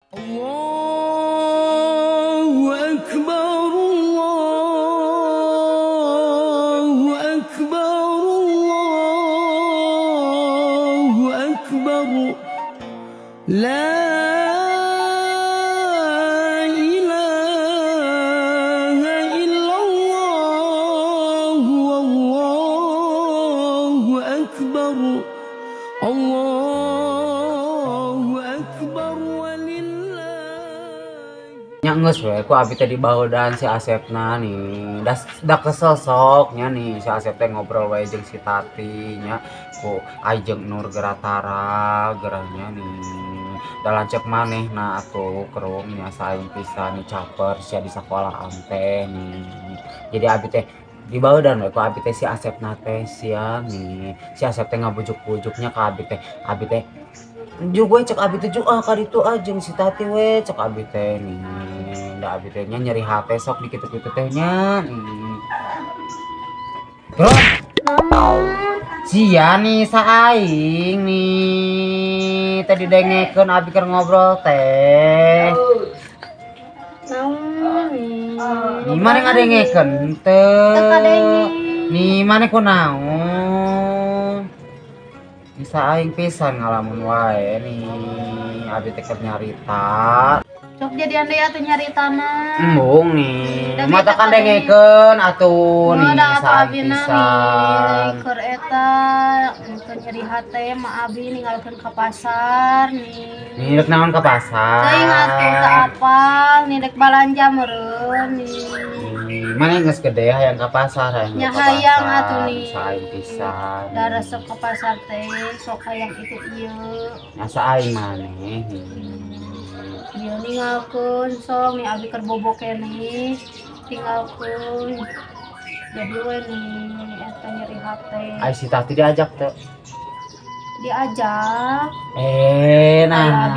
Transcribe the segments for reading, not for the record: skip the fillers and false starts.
الله أكبر الله أكبر الله أكبر لا إله إلا الله والله أكبر الله أكبر Nyanges we, ku abi tadi bahodan si Asepna nih, dah kesel soknya nih si Asep teh ngobrol wae jeung si Tati nya, ku Ajeng Nur Geratara geranya nih, da lancep maneh na atuh kerum nya saing pisan nih caper sia di sakola teh nih, jadi abi teh di bahodan we ku abi teh si Asepna teh sia nih, si Asep teh ngabujuk-bujuknya ka abi teh juga cek abi teh kali itu aja si Tati we cek abi teh nih ndak abi teh nyeri HP sok dikit-dikit tehnya nih terus sia nih saing nih tadi dengekeun abi keur ngobrol teh nih mana ngadengekeun teu nih mana kunaon bisa aing pisan ngalamun wae nih abi teh keur nyarita sok jadi andai atuh nyarita mah embung nih mata kan dengekeun atuh nih saing pisan keur eta keur nyeri hate mah abi ninggalkeun ka pasar nih rek naon ka pasar teuing atuh teu apal nih rek balanja meureun nih mana geus gede hayang ka pasar nya hayang atuh nih saing pisan da resep ka pasar teh sok hayang itu ieu asa aing maneh ieu ninggalkeun sok nih abi keur bobo keneh tinggalkeun jadi we nih eta nyeri hate ai si Tati diajak teu diajak nah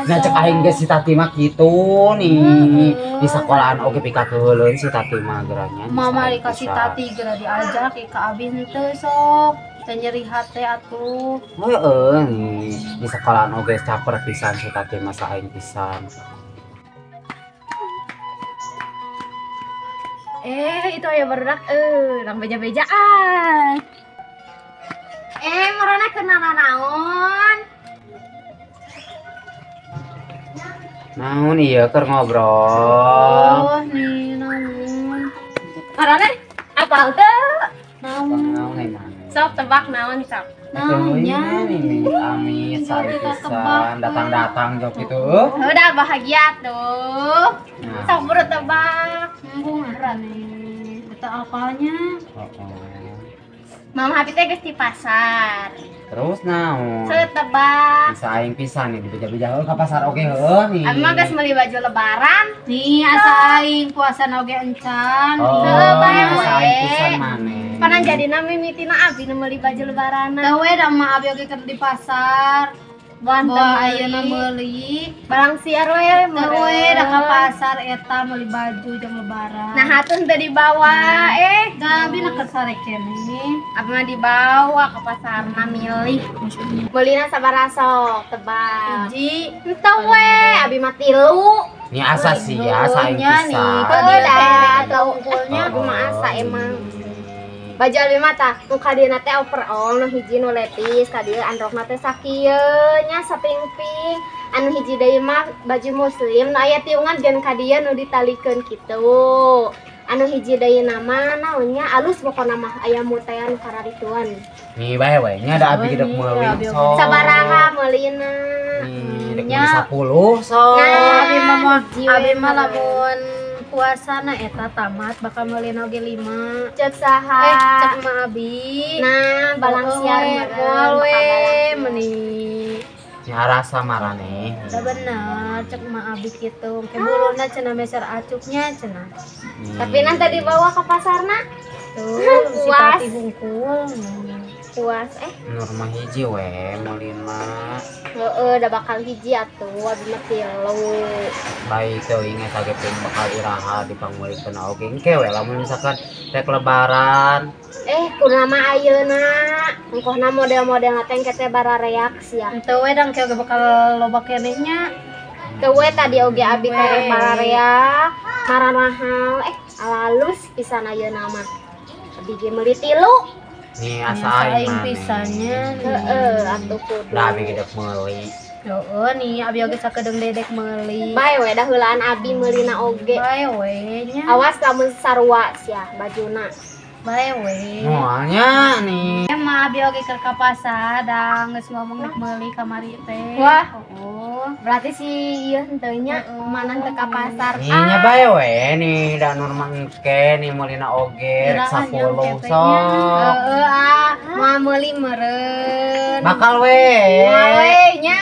cek aing ge si Tati mah kitu nih di sekolahan oge pikakeun si Tati mah geranya mama dikasih Tati geura diajak ka abi henteu sok teh nyeri hate atuh heeh nih di sekolahan oge caper pisan si Tati mah saing pisan itu aya barudak urang beja-bejaan marana kenal naon naon iya keur ngobrol nih naon marana apa teu naon sok tebak naon sok naonnya nih amit saing pisan datang-datang jok itu udah bahagia tuh sok buru tebak berat betul apalnya mama happy teh geus di pasar terus naon tebak bisa aing pisan nih beja-beja ka pasar oge heuh nih abi mah geus meuli baju lebaran nih asa aing puasa oge encan asa aing pisan maneh panan jadina mimitina abi nu meuli baju lebaran teu we da mah abi oge keur di pasar Bantu ayeuna meuli barang siar we teu we da ka pasar eta meuli baju jam lebaran nah atuh teu dibawa da abi na keur sare keneh abi mah dibawa ka pasarna milih meulina sabaraha sok tebak hiji henteu we abi mah 3 ini asa sih ya saing pisan da unggulnya abi mah asa emang baju abi mah tah nu kadina teh overall nu hiji nu lepis kadieu androkna teh sakieu nya saping-ping anu hiji deui mah baju muslim nu aya tiungan gen kadieu nu ditalikeun kitu anu hiji deui nama naonnya alus pokona mah aya mutean kararituan nih bae we nya da abi gedek meuli sok sabaraha meulina nya 10 sok nah abi mah lamun puasana eta tamat bakal meulin oge 5 cek saha cek mah abi nah balang siar moal we meuni nya rasa maraneh da bener cek mah abi kitu ke buluna cenah meser acuknya cenah tapi nanti dibawa ke pasarna tuh si Tati hungkul puas Nur mah hiji we meulin mah da bakal hiji atuh abi mah 3 baik teuing eta ge bakal iraha dipanggulikeun oge engke we lamun misalkan rek lebaran kunaha ayeuna engkohna model-model teh engke teh bara reaksi ya henteu we dang ke bakal loba kenehnya Kewe tadi oge abi teh bararea maranahal alalus pisan ayeuna mah. Abi ge meuli 3. Nih asa aing pisannya. Atuh kudu. Da abi gedek meuli. Heeh nih abi oge sakedeung dedek meuli. Bae we da heulaan abi meulina oge. Bae we nya. Awas lamun sarua sia bajuna. Bae we. Moalnya nih. Emang abi oge keur ka pasar da geus ngomong nek meuli kamari teh. Wah. Berarti si ieu henteu nya manang teh ka pasar. Nih nya bae we nih da normal engke nih meulina oge rek 10 sok. Moal meuli meureun. Bakal we. Moal we nya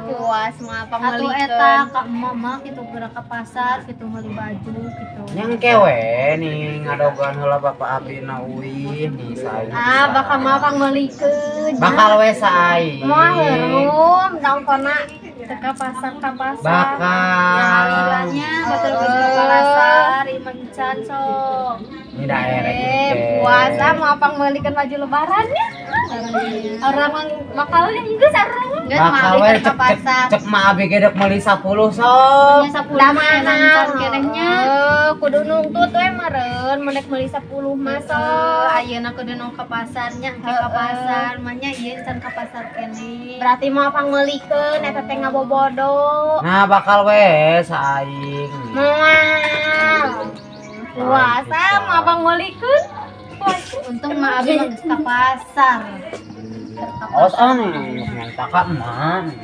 puas mah pameulikeun. Atuh eta ka mama kitu geura ka pasar kitu meuli baju kitu. Yang kewe nih ngadogan heula bapak abi na uih nih saing. Bakal mah pameulikeun. Bakal we saing. Moal heureum dongkona teka pasar ka pasar. Bakal. Alilanya betul geus ka pasar imencan sok. Ini daerah puasa mau pameulikeun baju lebaran ya. Orang bakal geus arang. Bakal we cek mah abi gedek meuli 10 sok. Nya 10 mana kenehnya. Kudu nungtut we meureun menek meuli 10 mah sok. Ayeuna kudu nong ka pasarnya ke ka pasar mah nya ieu can ka pasar keneh. Berarti mau pameulikeun eta teh ngabobodo. Nah bakal we saing. Moal. Puasa mah pameulikeun. Untung mah abi geus ka pasar. Awas nih nyanta ka emak.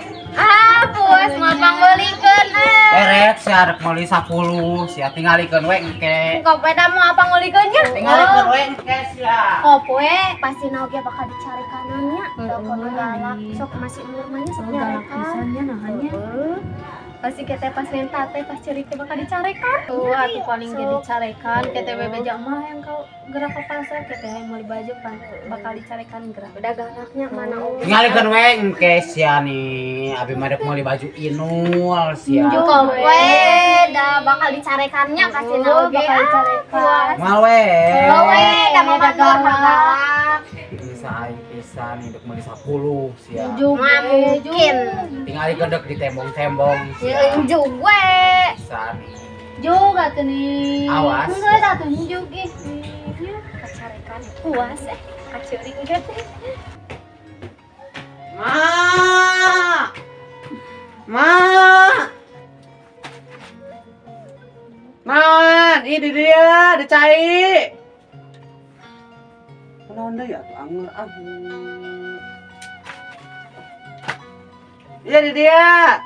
Puas mah pameulikeun Rek si arek meuli 10 sia tingalikeun we engke. Kopeda mau apa ngulikeun nya? Tingalikeun we engke sia. Kope pasti naoge bakal dicari kanannya. Telepon galak sok masih umur mah nya sok galak pisannya nahannya. Pasti kita pas renta teh pas ceri teh bakal dicarekan. Atuh paling ge dicarekan kita bebeja mah yang kau gerak ke pasar kita yang meuli baju kan bakal dicarekan gerak. Udah galaknya mana oge. Tingalikeun we engke sia nih. Abi mah rek meuli baju inul sia. Kope da bakal dicarekannya kasihna oge bakal dicarekan. Mal we. Da mah galak. Bisa pisan hidup meuli 10 sia. Mungkin. Tinggal gedek di tembong-tembong. Juk we. Bisa nih. Juga tuh nih. Awas. Enggak satu juk ih. Kacarekan puas kaceuring ge teh. Man, ini dia, dicai. Naon deui atuh anger Iya di dia.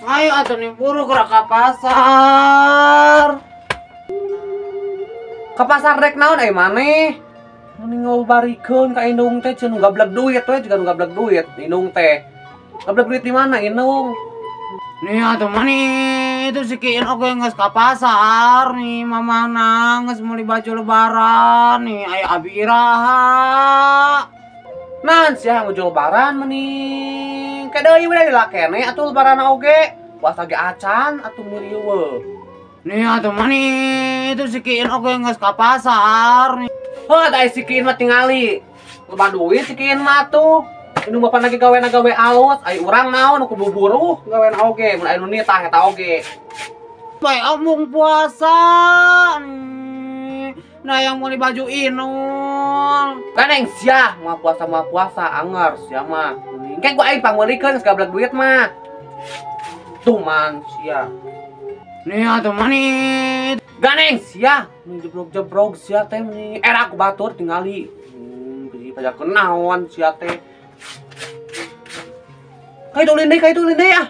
Ayo atuh nih buru gerak ka pasar. Ka pasar rek naon maneh? Mending ngobarikeun ka indung teh ceun gablek duit we juga nu gablek duit indung teh. Gablek duit di mana indung? Nih atuh mani itu si Kiin oke geus ka pasar nih mamana geus meuli baju lebaran nih aya abi iraha. Naon sia ngeujo lebaran mending ke deui we da kene atuh lebaran oge. Puasa ge acan atuh merieuh. Nih atuh mani itu si Kiin oke geus ka pasar nih. Heuh da si Kiin mah tingali. Loba duit si Kiin mah tuh. Indung bapak lagi gawe alus, ai urang naon ku buburu gawean oge, mun aya nu nitah eta oge. Bae omong puasa. Nah yang mau baju inul. Ganeng sia, mau puasa anger sia mah. Engke gua aing pangeulikeun geus gablek duit mah. Tuh man sia. Nih atuh mani. Ganeng sia, nu jebrok-jebrok sia teh meni. Era aku batur tingali. Bisi pajakeun naon sia teh. Kayak itu linde ya.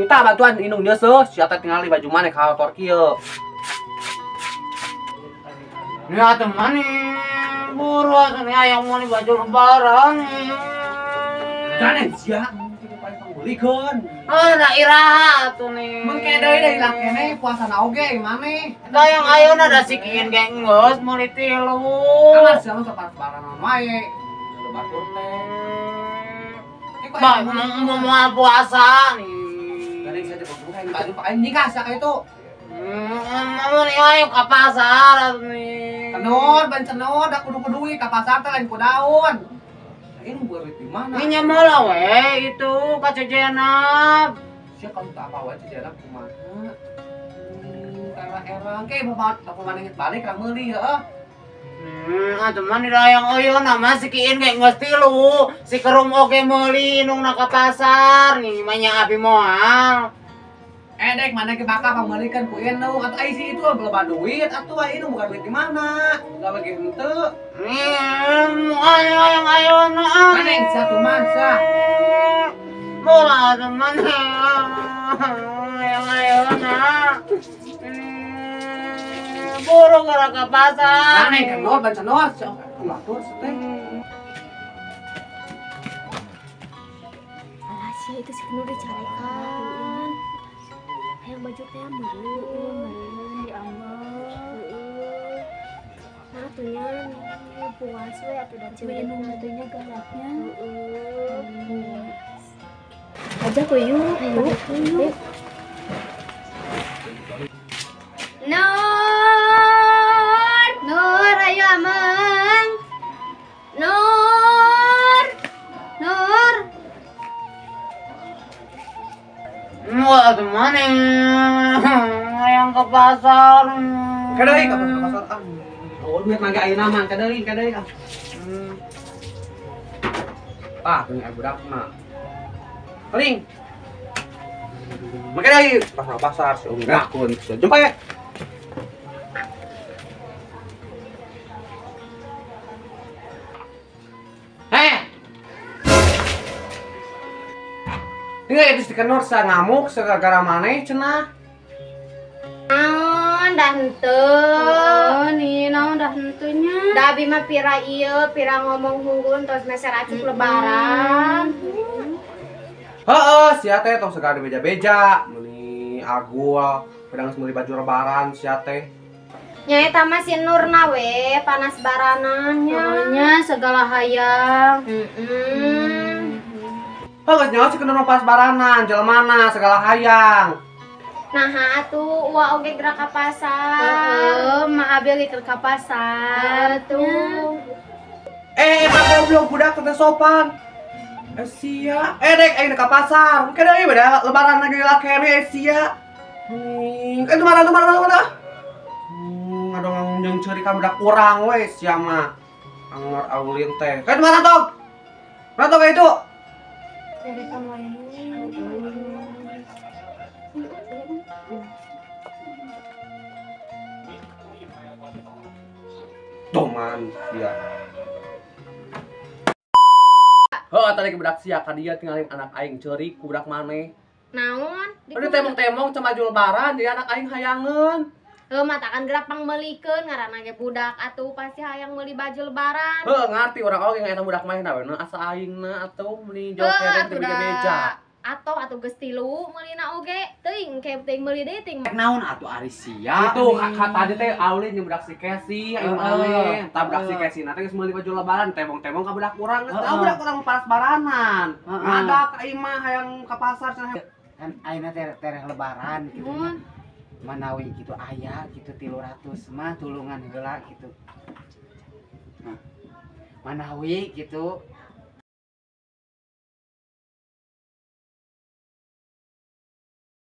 Tak bantuan indung nyeuseus, sia teh tingali baju maneh ka motor kieu. Ya teh maneh buru atuh aya mau baju lebaran. Ganeng sia, paling panggulikeun. Da iraha atuh nih. Mengke deui da kene puasana oge maneh. Da yang ayeuna da si Kiin ge geus meuli 3. Kamar sia mah sok lebaran wae. Batur teh. Mau puasa nih. Gading saya baju nikah sak itu. Mau nih ayo ke pasar nih. Cenor, ban cenor, dah kudu-kudui ke pasar teh lain ku daun. Ini buat di mana? Ini malah we itu kacejenap. Siapa kamu tak apa wae jalan kumaha? Era-era ke bapak manehit balik ka meuli heuh. Atuh mah dirayang euyeun nama si Kiin ge geus tilu. Si Kerum oge meuli nungna ka pasar. Nih manya abi moal. Dek mana ke bakal pembalikan ku enu atau ai si itu belum duit atuh ai nu bukan duit di mana? Gawe ge henteu. Ayo na. Mana yang satu masa? Bola teman. Ayo na. Buru gerak ke pasar. Mana yang kenor ban cenor? Kumatur teh. Alah sih itu si Kenur dicarekan. Hayang baju teh meureun diambil. Nah atunya puas we atuh dan ceueun atunya galaknya. Aja ku yuk, ayo yuk. Nur, ayo amang. Nur. Wah, mana yang ke pasar? Kadai ka pasar ah. Oh, duit mangga ayeuna mah kadai ah. Ah, punya budak mah. Paling. Makadai pasar sih enggak kun. Jumpa ya. Ini itu si Kenor sa ngamuk segara maneh cenah. Naon dah henteu. Nih naon dah henteunya. Da abi mah pira ieu, pira ngomong hungkul tos meser acuk lebaran. Heeh, sia teh tong segala beja-beja, meuli agul, pedang meuli baju lebaran sia teh. Nya eta mah si Nurna we, panas barananya. Nya segala hayang. Geus nyaho si Kenor pas baranan, jelemana segala hayang. Nah atuh uwa oge gerak ka pasar. Mah abi lagi ka pasar tuh. Eta goblok budak teh sopan. Sia, dek ayeuna ka pasar. Mungkin deui beda lebaran lagi lakene sia. Kan kemana? Ngadong jeung ceuri ka budak urang we sia mah. Anggar aulin teh. Kan mana tong? Mana tong itu? Dari kamar Doman sia. Tadi ke budak sia ka dia tinggalin anak aing ceuri ku budak maneh. naon? Udah temong-temong cuma maju lebaran jadi anak aing hayangeun. Matakan gerak pangmelikeun ngaranna ge budak atuh pasti hayang meuli baju lebaran. Ngarti urang oge ngaeta budak main we asa aingna atuh meuli jokereng teu beja-beja. Atuh geus tilu meulina oge teuing ke teuing meuli deui teuing. Naon atuh ari sia? Itu ka tadi teh aulin jeung budak si Kesi aing maneh. Tah budak si Kesi na teh geus meuli baju lebaran temong-temong ka budak urang geus budak urang paras baranan. Ngadak aing mah hayang ka pasar cenah. Kan ayeuna teh lebaran gitu nya. Manawi gitu aya gitu 300 mah tulungan heula gitu. Nah, manawi gitu